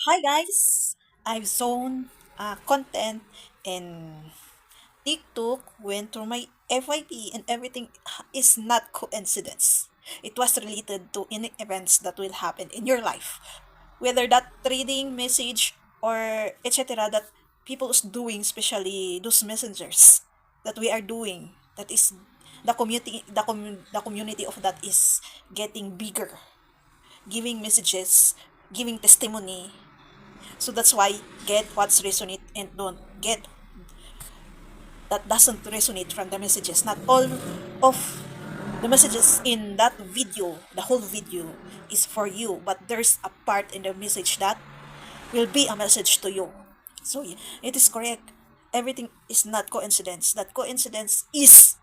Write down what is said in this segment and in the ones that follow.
Hi guys, I've shown content in TikTok went through my FYP and everything is not coincidence. It was related to any events that will happen in your life. Whether that trading message or etc. that people is doing, especially those messengers that we are doing, that is the community of that is getting bigger, giving messages, giving testimony. So that's why get what's resonate and don't get that doesn't resonate from the messages. Not all of the messages in that video, the whole video is for you, but there's a part in the message that will be a message to you. So it is correct. Everything is not coincidence. That coincidence is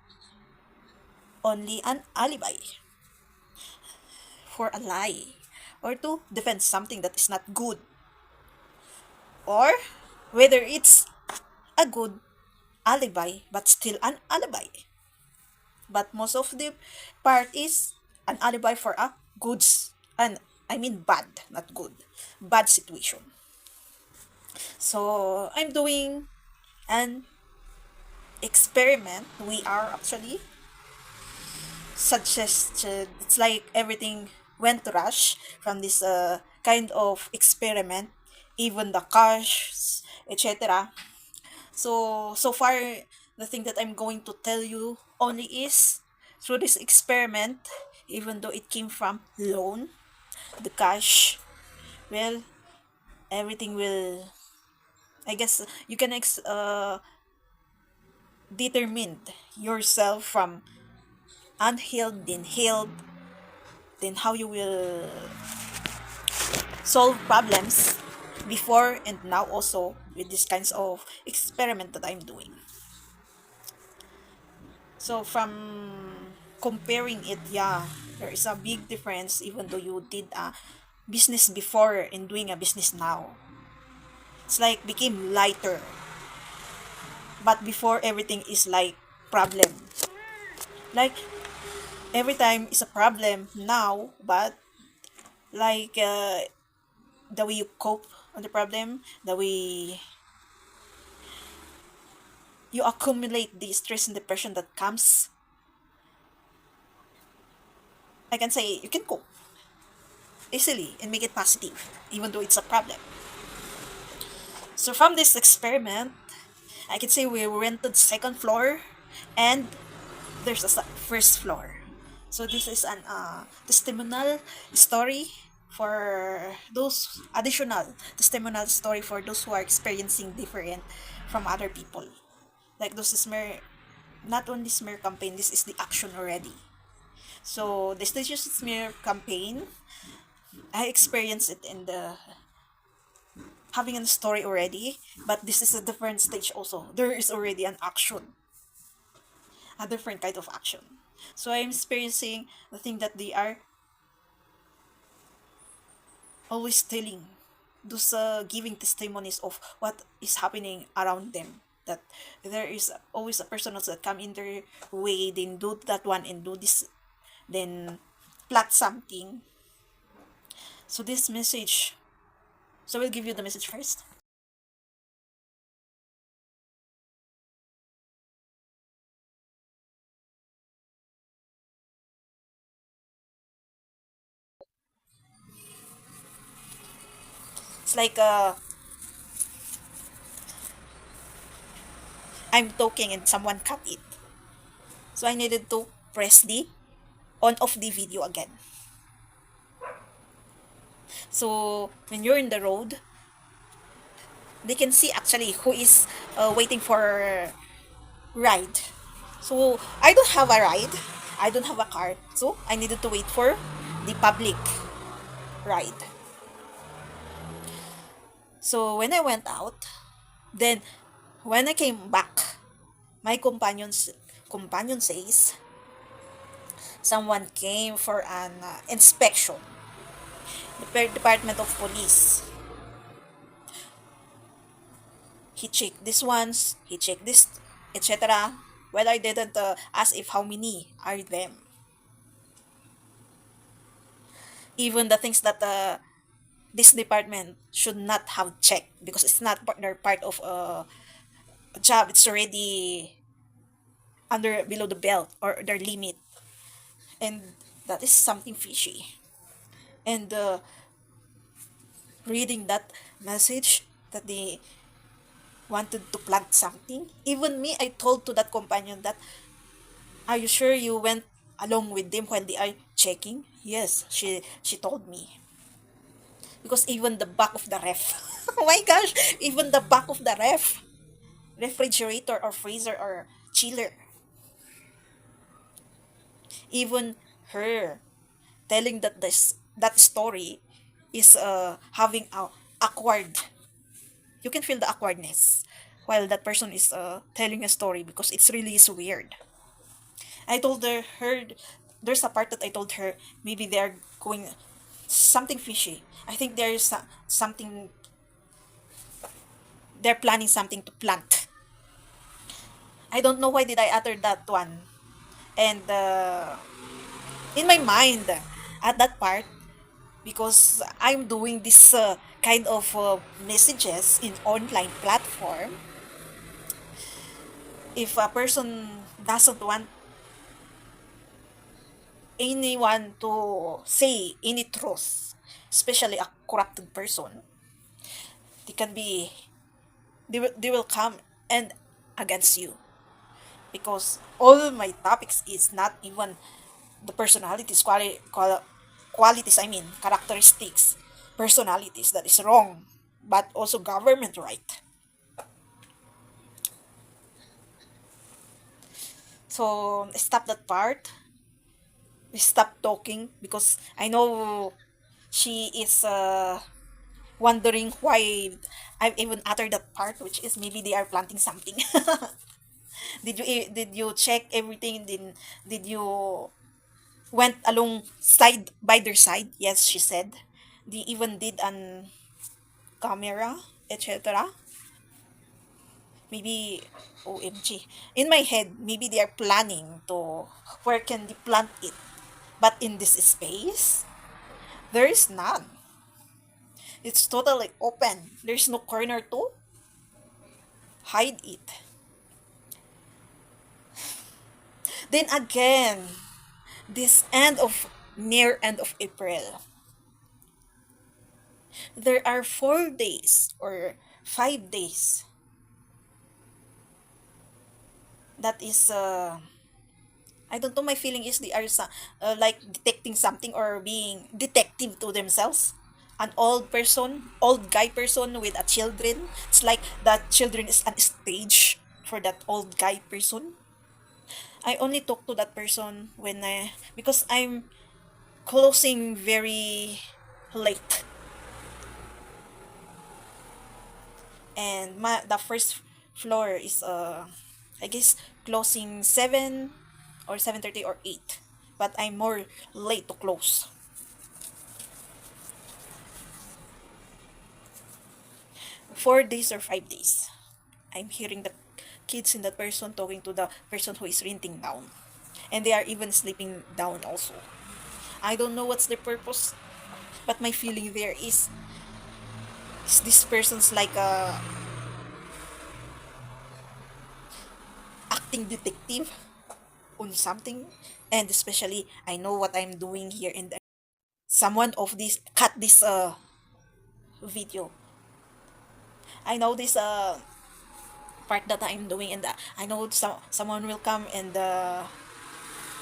only an alibi for a lie or to defend something that is not good, or whether it's a good alibi but still an alibi. But most of the part is an alibi for a goods, and I mean bad, not good, bad situation. So I'm doing an experiment. We are actually suggested. It's like everything went to rush from this kind of experiment, even the cash, etc. So far, the thing that I'm going to tell you only is through this experiment, even though it came from loan, the cash, well, everything will, I guess, you can determine yourself from unhealed, then healed, then how you will solve problems before and now also with these kinds of experiment that I'm doing. So from comparing it, yeah, there is a big difference even though you did a business before and doing a business now. It's like became lighter. But before everything is like problem. Like every time is a problem now, but like the way you cope on the problem, the way you accumulate the stress and depression that comes, I can say you can cope easily and make it positive, even though it's a problem. So from this experiment, I can say we rented second floor and there's a first floor. So this is an testimonial story for those additional testimonial story for those who are experiencing different from other people. Like those smear, not only smear campaign, this is the action already. So the stages smear campaign, I experienced it in the having a story already, but this is a different stage also. There is already an action, a different kind of action. So I'm experiencing the thing that they are always telling, those giving testimonies of what is happening around them. That there is always a person that come in their way, then do that one and do this, then plot something. So this message, so we'll give you the message first. It's like I'm talking and someone cut it. So I needed to press the on off the video again. So when you're in the road, they can see actually who is waiting for ride. So I don't have a ride. I don't have a car. So I needed to wait for the public ride. So when I went out, then when I came back, my companion says someone came for an inspection. The Department of Police. He checked this ones, he checked this, etc. Well, I didn't ask if how many are them. Even the things that this department should not have checked because it's not their part of a job. It's already under below the belt or their limit, and that is something fishy. And reading that message that they wanted to plant something. Even me, I told to that companion that, are you sure you went along with them when they are checking? Yes, she told me. Because even the back of the ref, oh my gosh, even the back of the refrigerator or freezer or chiller, even her telling that that story is having a awkward. You can feel the awkwardness while that person is telling a story because it's really is weird. I told her there's a part that I told her maybe they're going something fishy. I think there's something they're planning something to plant. I don't know why did I utter that one. And in my mind at that part because I'm doing this kind of messages in online platform. If a person doesn't want anyone to say any truth, especially a corrupted person, they can be they will come and against you because all my topics is not even the personalities qualities, I mean characteristics, personalities that is wrong, but also government right. So stop that part. We stop talking because I know she is wondering why I've even uttered that part, which is maybe they are planting something. Did you check everything? Did you went along side by their side? Yes, she said. They even did an camera, etc. Maybe OMG. In my head, maybe they are planning to where can they plant it. But in this space, there is none. It's totally open. There's no corner to hide it. Then again, this near end of April, there are 4 days or 5 days that is I don't know. My feeling is they are like detecting something or being detective to themselves. An old person, old guy person with a children. It's like that children is on stage for that old guy person. I only talk to that person when I because I'm closing very late, and the first floor is I guess closing 7 or 7:30 or 8, but I'm more late to close. 4 days or 5 days, I'm hearing the kids in that person talking to the person who is renting down, and they are even sleeping down also. I don't know what's the purpose, but my feeling there is this person's like acting detective on something, and especially I know what I'm doing here, and someone of this cut this video. I know this part that I'm doing, and I know someone will come and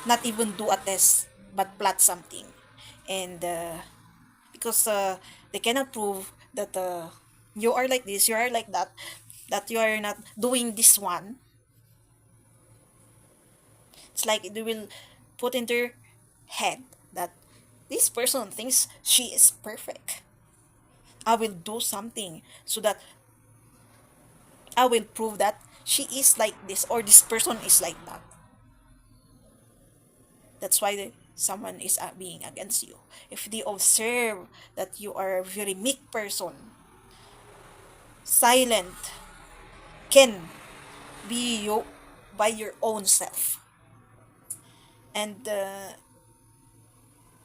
not even do a test but plot something, and because they cannot prove that you are like this, you are like that, that you are not doing this one. It's like they will put in their head that this person thinks she is perfect. I will do something so that I will prove that she is like this or this person is like that. That's why someone is being against you. If they observe that you are a very meek person, silent, can be you by your own self. And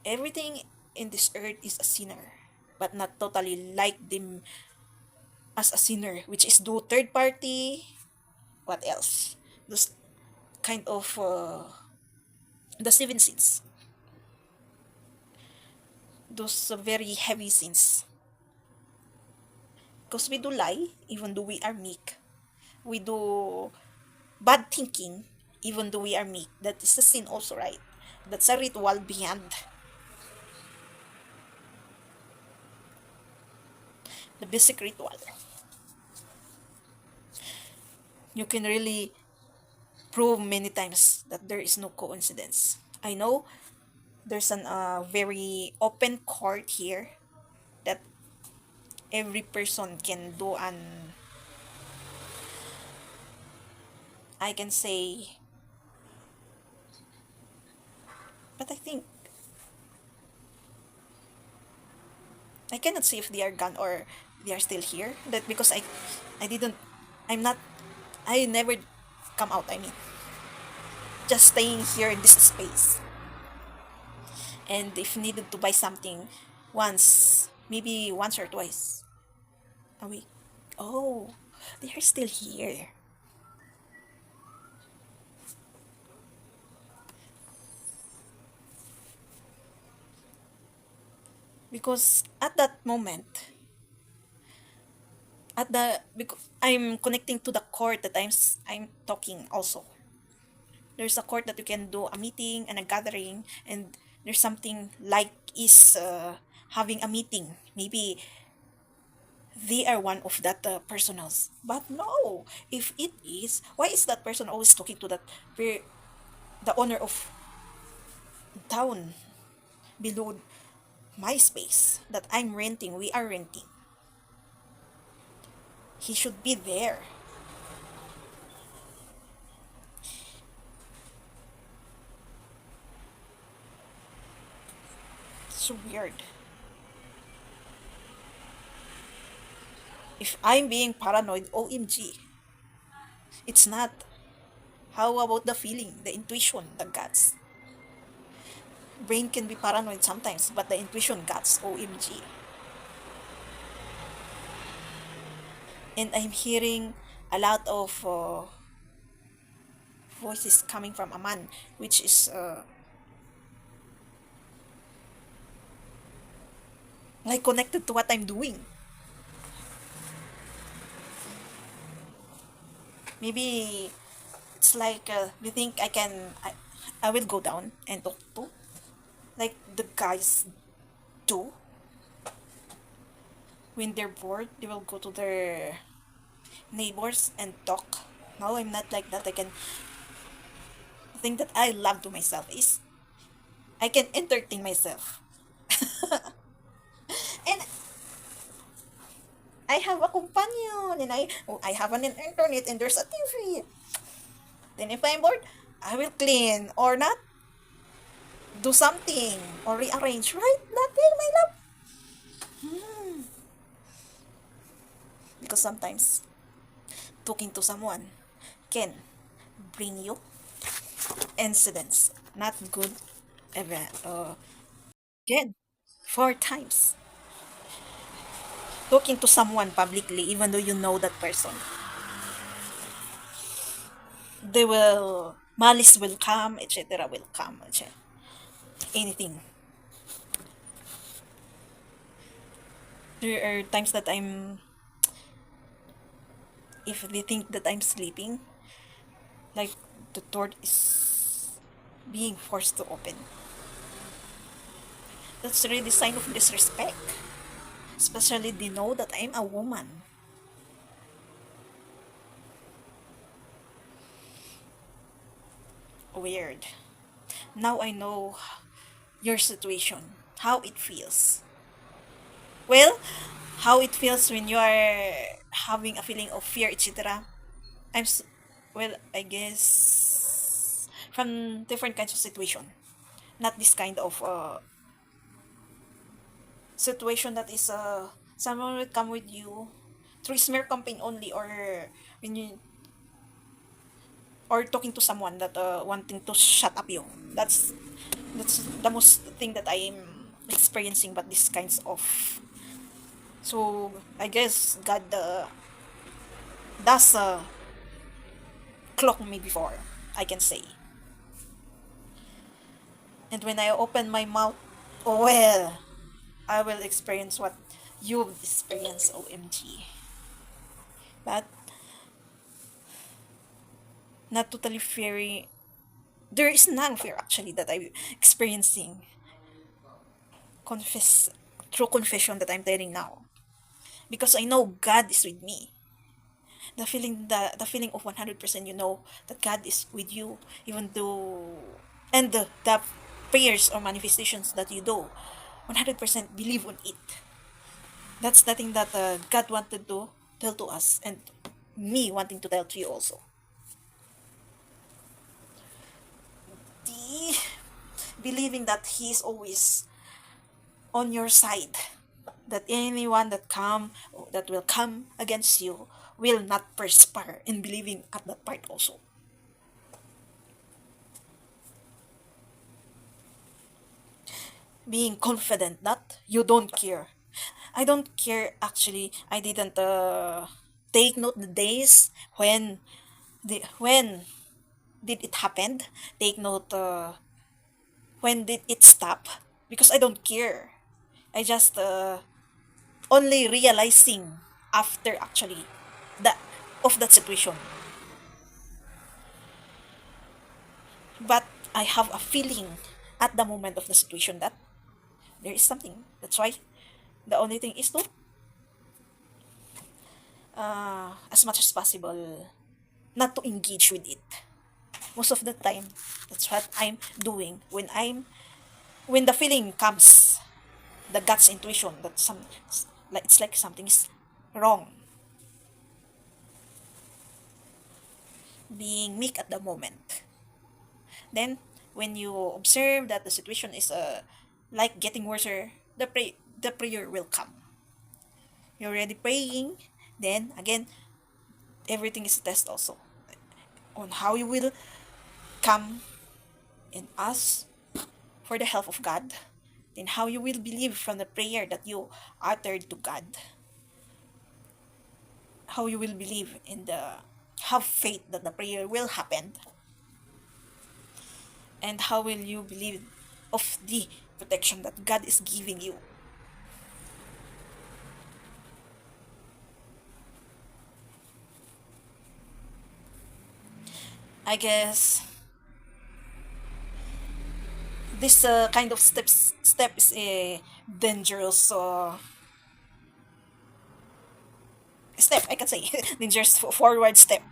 everything in this earth is a sinner. but not totally like them as a sinner, which is do third party. What else? Those kind of the seven sins. Those very heavy sins. Because we do lie, even though we are meek. We do bad thinking, even though we are meek. That is a sin also, right? That's a ritual behind the basic ritual. You can really prove many times that there is no coincidence. I know there's an very open court here that every person can do, and I can say, but I think I cannot see if they are gone or they are still here. That because I didn't, I'm not, I never come out. I mean, just staying here in this space. And if needed to buy something once, maybe once or twice a week. Oh, they are still here. Because at that moment, because I'm connecting to the court that I'm talking also. There's a court that you can do a meeting and a gathering, and there's something like is having a meeting. Maybe they are one of that personals. But no, if it is, why is that person always talking to that the owner of town below my space that I'm renting? We are renting. He should be there. It's so weird. If I'm being paranoid, OMG, it's not. How about the feeling, the intuition, the guts? Brain can be paranoid sometimes, but the intuition guts, OMG. And I'm hearing a lot of voices coming from a man, which is like connected to what I'm doing. Maybe it's like you think I will go down and talk to like the guys do when they're bored. They will go to their neighbors and talk. No, I'm not like that. I can the thing that I love to myself is I can entertain myself. And I have a companion, and I have an internet, and there's a TV. Then if I'm bored, I will clean or not do something or rearrange, right? Nothing, my love. Because sometimes talking to someone can bring you incidents, not good event. Again, 4 times talking to someone publicly, even though you know that person, they will malice will come, etc. will come, etc. Anything. There are times that if they think that I'm sleeping, like the door is being forced to open. That's really sign of disrespect. Especially they know that I'm a woman. Weird. Now I know your situation, how it feels. Well, how it feels when you are having a feeling of fear, etc. I'm s- well, I guess from different kinds of situation, not this kind of situation that is someone will come with you through smear campaign only, or when you or talking to someone that wanting to shut up you. That's the most thing that I am experiencing, but these kinds of So I guess God does clock me before, I can say. And when I open my mouth, well, I will experience what you've experienced, OMG. But not totally fearing. There is none fear actually that I'm experiencing. Confess through confession that I'm telling now. Because I know God is with me. The feeling of 100%, you know that God is with you, even though, and the prayers or manifestations that you do, 100% believe on it. That's the thing that God wanted to tell to us, and me wanting to tell to you also. The believing that He is always on your side, that anyone that will come against you will not prosper, in believing at that part also. Being confident that you don't care. I don't care actually. I didn't take note the days when did it happen. Take note when did it stop, because I don't care. I just only realizing after actually that of that situation. But I have a feeling at the moment of the situation that there is something. That's why the only thing is to as much as possible not to engage with it. Most of the time, that's what I'm doing when the feeling comes, the gut's intuition that like it's like something is wrong, being meek at the moment. Then when you observe that the situation is like getting worse, the prayer will come. You're already praying, then again everything is a test also on how you will come and ask for the help of God, then how you will believe from the prayer that you uttered to God, how you will believe in the have faith that the prayer will happen, and how will you believe of the protection that God is giving you. I guess this kind of step is a dangerous step, I can say. Dangerous forward step,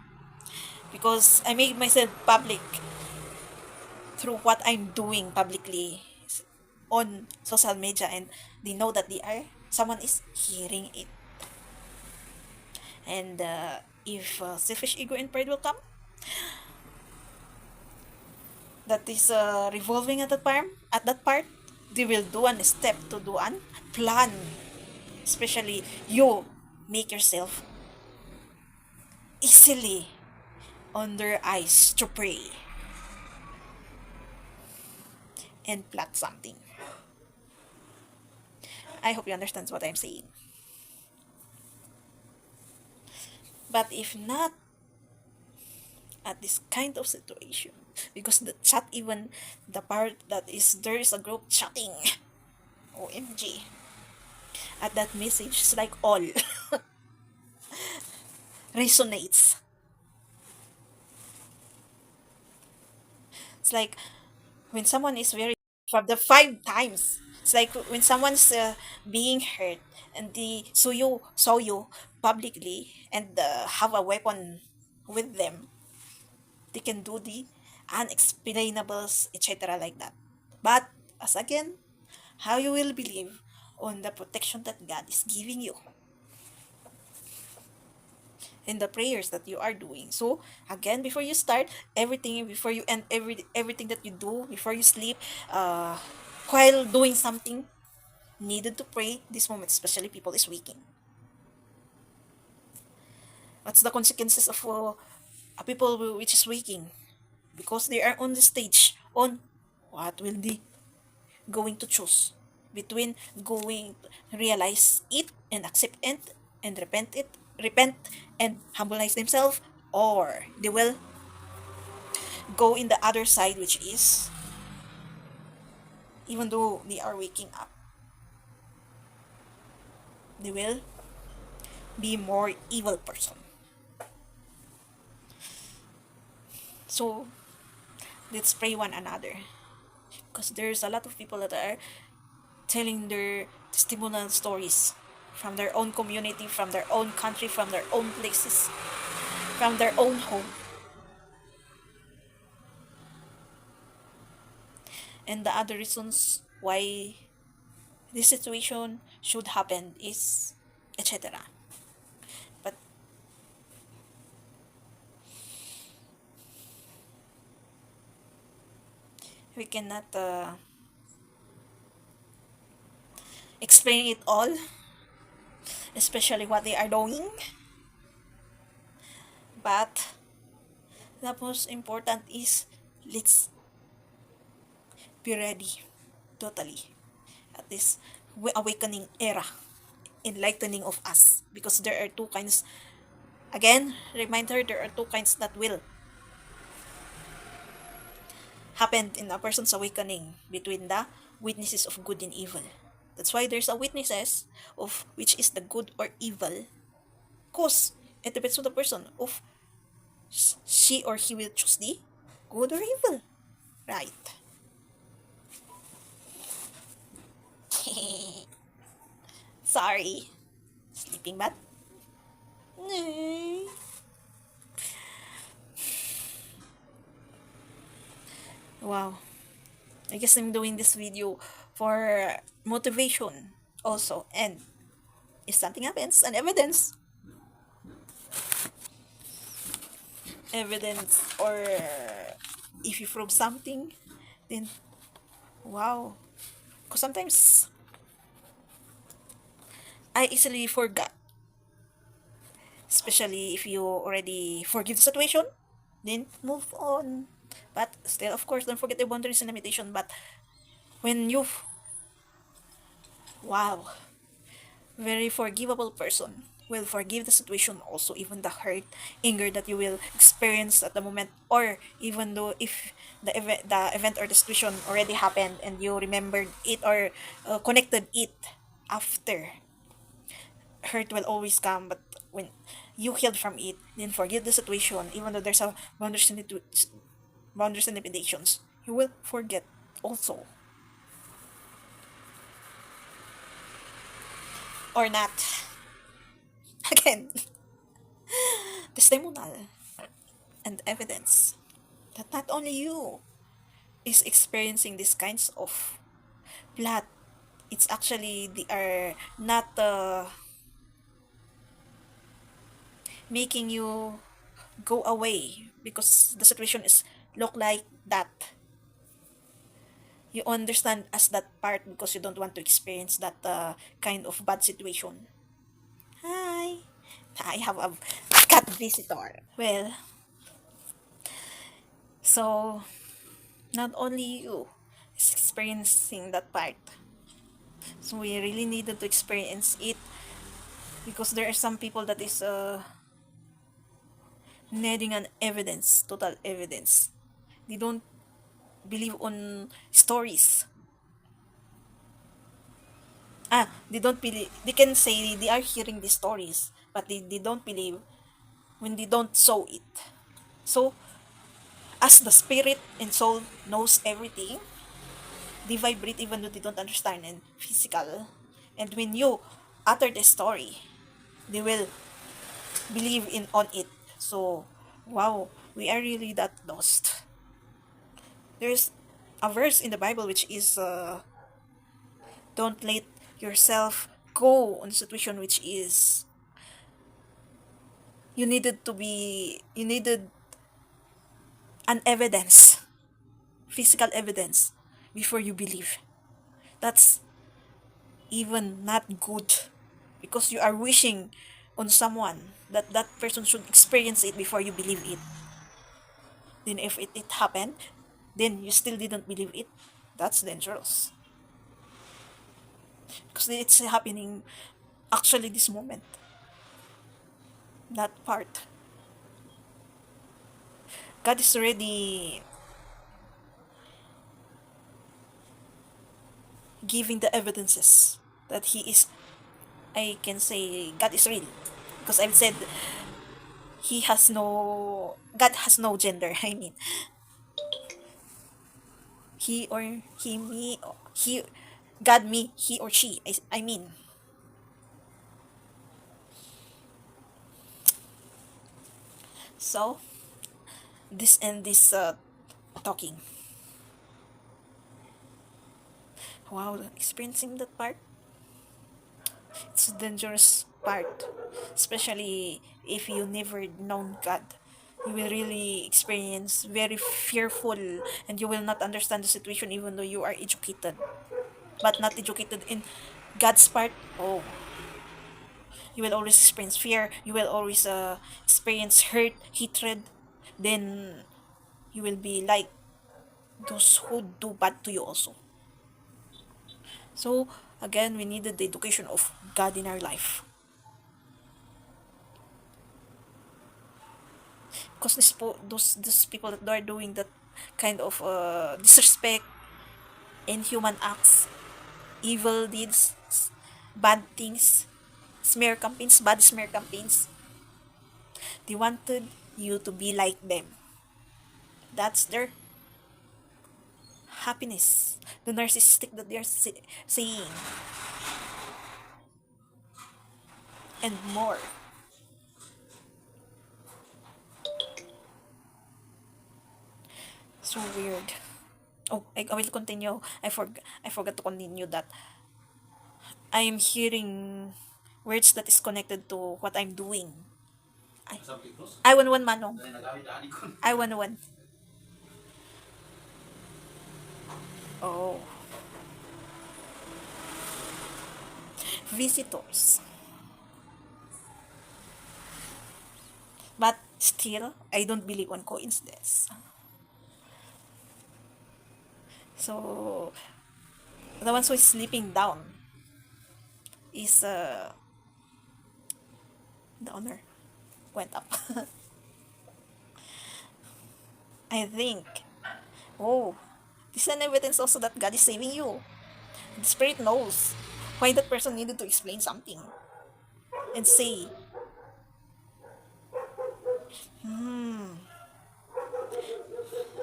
because I made myself public through what I'm doing publicly on social media, and they know that they are someone is hearing it. And if selfish ego and pride will come, that is revolving at that part, they will do an step to do an plan. Especially you make yourself easily on their eyes to pray and plot something. I hope you understand what I'm saying. But if not, at this kind of situation, because the chat, even the part that is there is a group chatting, OMG, at that message it's like all resonates. It's like when someone is very from the 5 times, it's like when someone's being hurt, and the so you saw you publicly and have a weapon with them, they can do the unexplainables, etc., like that. But as again, how you will believe on the protection that God is giving you in the prayers that you are doing. So again, before you start everything, before you end everything that you do, before you sleep, uh, while doing something, needed to pray this moment, especially people is waking. What's the consequences of a people which is waking? Because they are on the stage on what will they going to choose? between going realize it and accept it and repent and humbilize themselves, or they will go in the other side, which is even though they are waking up, they will be more evil person. So let's pray one another, because there's a lot of people that are telling their testimonial stories from their own community, from their own country, from their own places, from their own home. And the other reasons why this situation should happen is etc. But we cannot explain it all, especially what they are doing. But the most important is let's be ready totally at this awakening era, enlightening of us, because there are two kinds. Again, reminder, there are two kinds that will happen in a person's awakening between the witnesses of good and evil. That's why there's a witnesses of which is the good or evil, cause it depends on the person of she or he will choose the good or evil, right? Sorry, sleeping bad. Wow, I guess I'm doing this video for motivation also, and if something happens, an evidence, or if you prove something, then wow. Because sometimes I easily forgot, especially if you already forgive the situation, then move on. But still, of course, don't forget the boundaries and limitation. But when you, wow, very forgivable person will forgive the situation also, even the hurt, anger that you will experience at the moment, or even though if the event or the situation already happened and you remembered it or connected it after, hurt will always come. But when you healed from it, then forgive the situation, even though there's a boundaries and limitations, you will forget also, or not. Again, testimonial and evidence that not only you is experiencing these kinds of plot, it's actually they are not making you go away because the situation is look like that. You understand as that part because you don't want to experience that kind of bad situation. Hi, I have a cat visitor. Well, so not only you is experiencing that part, so we really needed to experience it, because there are some people that is needing an evidence, total evidence. They don't believe on stories. They don't believe. They can say they are hearing the stories, but they don't believe when they don't show it. So, as the spirit and soul knows everything, they vibrate even though they don't understand and physical. And when you utter the story, they will believe in on it. So, wow, we are really that lost. There's a verse in the Bible which is don't let yourself go on a situation which is you needed an evidence, physical evidence before you believe. That's even not good, because you are wishing on someone that that person should experience it before you believe it. Then if it happened, then you still didn't believe it. That's dangerous. because it's happening actually this moment, that part. God is already giving the evidences that He is, I can say, God is real. Because I've said God has no gender. I mean, he or he, me, he, God, me, he or she. I mean. So, this and this talking. Wow, experiencing that part, it's a dangerous part. Especially if you never known God. You will really experience very fearful, and you will not understand the situation even though you are educated. But not educated in God's part. Oh, you will always experience fear. You will always experience hurt, hatred. Then you will be like those who do bad to you also. So again, we needed the education of God in our life. Because those people that are doing that kind of disrespect, inhuman acts, evil deeds, bad things, bad smear campaigns, they wanted you to be like them. That's their happiness. The narcissistic that they're saying, and more. So weird. Oh, I will continue. I forgot to continue that. I am hearing words that is connected to what I'm doing. I want one manong. I want one. Oh, visitors. But still, I don't believe on coincidence. So the ones who is sleeping down is the owner went up. I think. Oh, this is an evidence also that God is saving you. The Spirit knows why that person needed to explain something and say,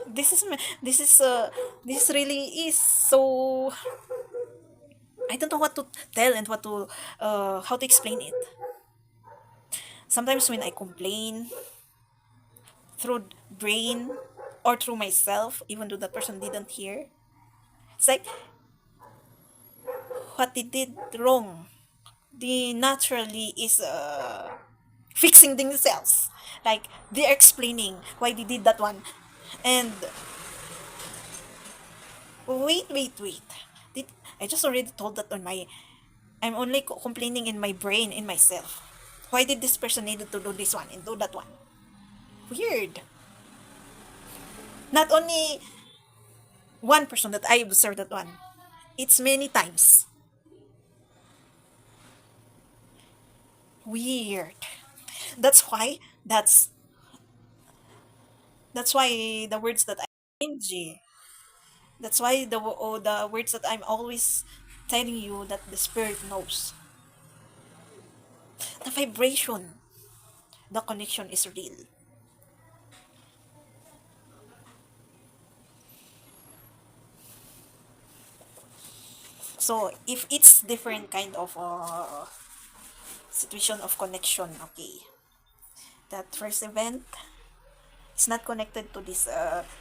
this is this is this really is so. I don't know what to tell and what to how to explain it. Sometimes when I complain through brain or through myself, even though that person didn't hear, it's like what they did wrong. They naturally is fixing themselves. Like they're explaining why they did that one. And wait. Did I just already told that on my I'm only complaining in my brain in myself. Why did this person needed to do this one and do that one? Weird. Not only one person that I observed that one. It's many times. Weird. That's why that's why the words that I cringy. That's why the words that I'm always telling you that the spirit knows. The vibration, the connection is real. So if it's different kind of situation of connection, okay. That first event is not connected to this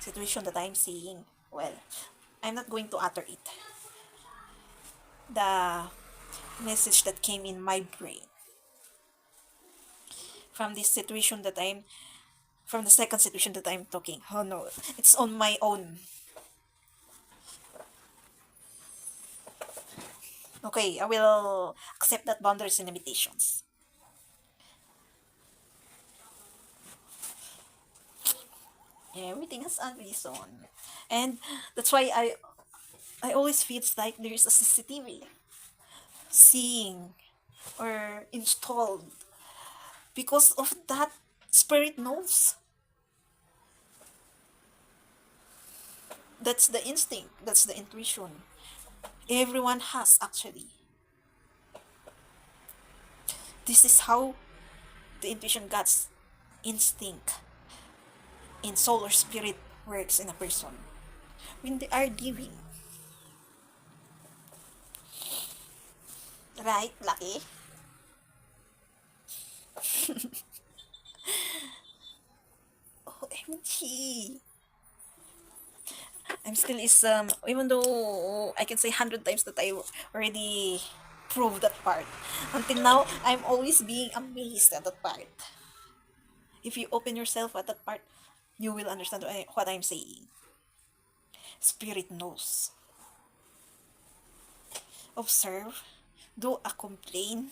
situation that I'm seeing. Well, I'm not going to utter it. The message that came in my brain from this situation that I'm from the second situation that I'm talking. Oh no, it's on my own. Okay, I will accept that boundaries and limitations. Everything has a reason. And that's why I always feels like there is a CCTV. seeing or installed because of that spirit knows. That's the instinct, that's the intuition everyone has actually. This is how the intuition, God's instinct in soul or spirit works in a person when they are living. Right, Lucky? OMG. I'm still is even though I can say 100 times that I already proved that part. Until now, I'm always being amazed at that part. If you open yourself at that part, you will understand what I'm saying. Spirit knows. Observe, do a complaint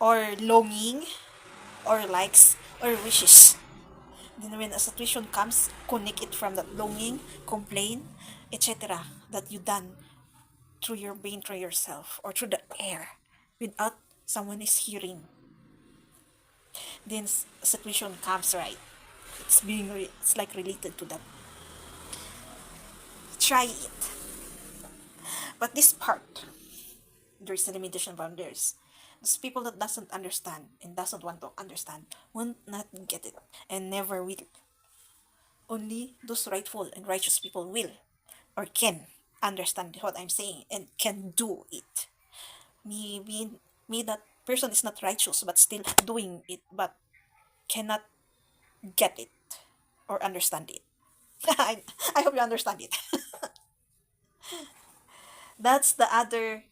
or longing or likes or wishes. Then when a situation comes, connect it from that longing, complaint, etc. that you done through your brain, through yourself, or through the air, without someone is hearing. Then situation comes, right. It's like related to that. Try it. But this part, there's a limitation from theirs. Those people that doesn't understand and doesn't want to understand will not get it and never will. Only those rightful and righteous people will or can understand what I'm saying and can do it. Me that person is not righteous but still doing it but cannot get it or understand it. I hope you understand it. That's the other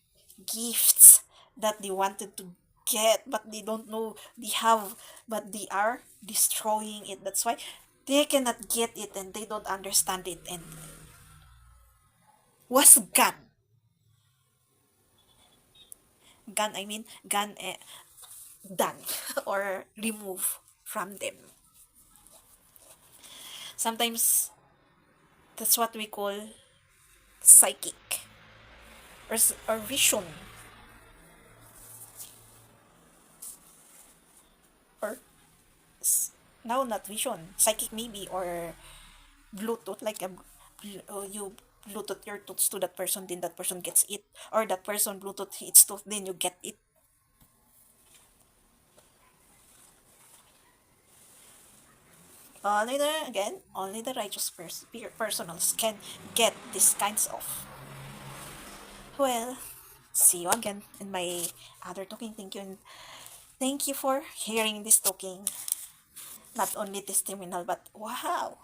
gifts that they wanted to get but they don't know they have, but they are destroying it. That's why they cannot get it and they don't understand it. And was gone, I mean gone, done or remove from them. Sometimes that's what we call psychic or vision or now not vision, psychic maybe, or Bluetooth, like you Bluetooth your thoughts to that person, then that person gets it, or that person Bluetooth its thought, then you get it. Only the righteous personals can get these kinds of. Well, see you again in my other talking. Thank you, and thank you for hearing this talking. Not only testimonial, but wow,